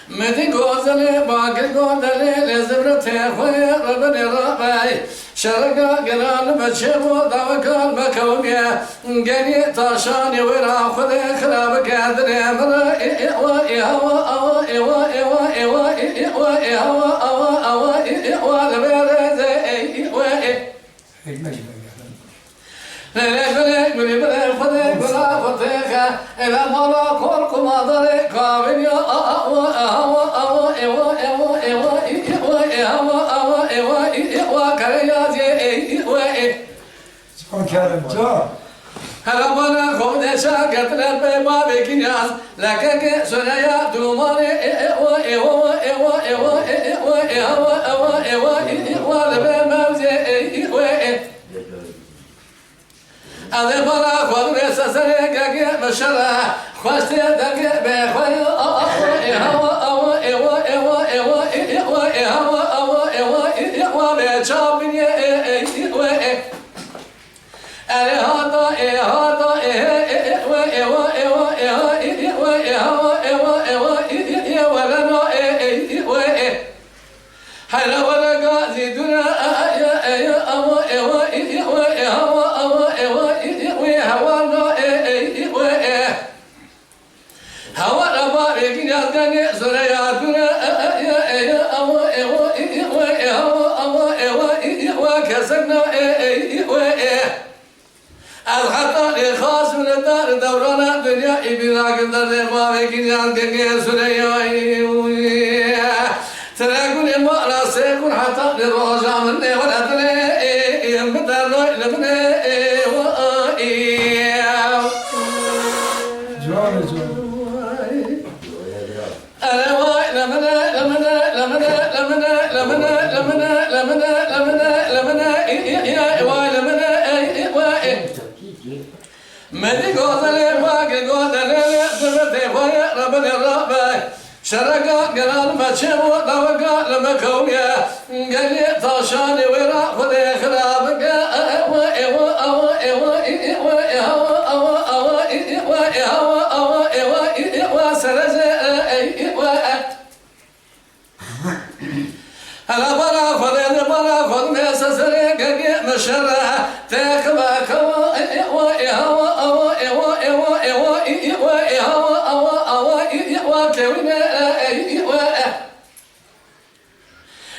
مدي غزل باقي غزل لزبرة خويا ربنا رباي شرقا قران بتشبو داوكال مكوميا قني طاشاني ورا خذ خراب قادر امر ايوا ايوا اوا ايوا ايوا ايوا ايوا ايوا اوا اوا ايوا لبرز ايوا لا لا من بلا خذ بلا فتخا الى مرا كل ما ضل قابل يا اوا اوا اوا ايوا ايوا ايوا ايوا ايوا اوا ايوا ايوا كريازي ايوا Kerem Can. هلا وانا خذ شاكت لبي ما بكنياس لكن سنيا دوماني ايوا ايوا ايوا ايوا ايوا ايوا ايوا ايوا ايوا لبي موزي ايوا هذا برا خذ سسري كاكي مشرا خوشتي دقي بخوي ايوا اوا ايوا ايوا ايوا ايوا ايوا اوا ايوا ايوا بيشابني ايوا أنا هذا هذا ايوا ايوا ايوا ايوا ايوا ايوا ايوا ايوا ولنا ايوا حلا ولا قاضي دنا ايوا اوا ايوا ايوا ايوا اوا ايوا ايوا هوانا ايوا هوا ربا بيجي يازغني زريا دنا ايوا اوا ايوا ايوا اوا ايوا ايوا كسرنا ايوا الخطأ خاص من الدار دورنا الدنيا إبراك الدار ما بكيان كنيا سريا تراكون المرأة سيكون حتى للرجاء من والأدنى مدرنا لبنى Can Can. أنا واي لمنا لمنا لمنا لمنا لمنا لمنا لمنا لمنا لمنا يا واي لمنا واي مدي غزل باقي غزل زبدة خويا ربنا رباي شرقا قران بتشبو داوكا لمكوميا قني طاشاني ورا خذ خرابك ايوا ايوا اوا ايوا ايوا ايوا اوا اوا ايوا ايوا اوا ايوا ايوا سرز ايوا هلا برا خذ برا خذ مسسري قني مشرا تكبا كوا ايوا ايوا اوا ايوا ايوا ايوا ايوا ايوا اوا اوا ايوا كوينا ايوا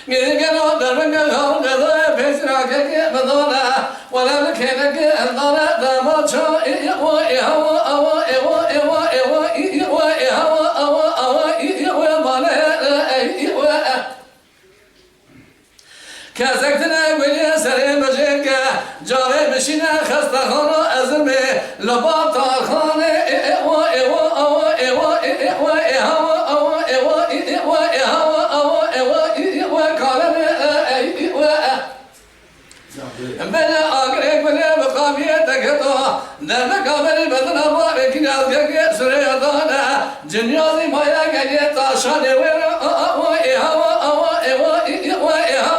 قالوا دربنا هون ذا بيسرا كي بدونا ولا لكنك الدنا دمر شو ايوا ايوا اوا ايوا ايوا ايوا ايوا ايوا اوا اوا ايوا مالا ايوا كازكتنا ويا سلام بجيكا جاري مشينا خسته خانه ازمي لباطا خانه ايوا ايوا اوا ايوا ايوا ايوا اوا ايوا ايوا ايوا اوا ايوا ايوا كارن ايوا بلا اغرق بلا بقاميتك تو دم كامل بدن ابواب كناز كي سريا دانا جنيازي مايا كني تاشان وير اوا ايوا اوا ايوا ايوا ايوا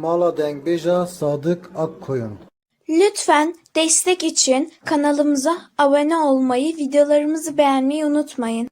Mala Dengbej'a Sadık Akkoyun. Lütfen destek için kanalımıza abone olmayı, videolarımızı beğenmeyi unutmayın.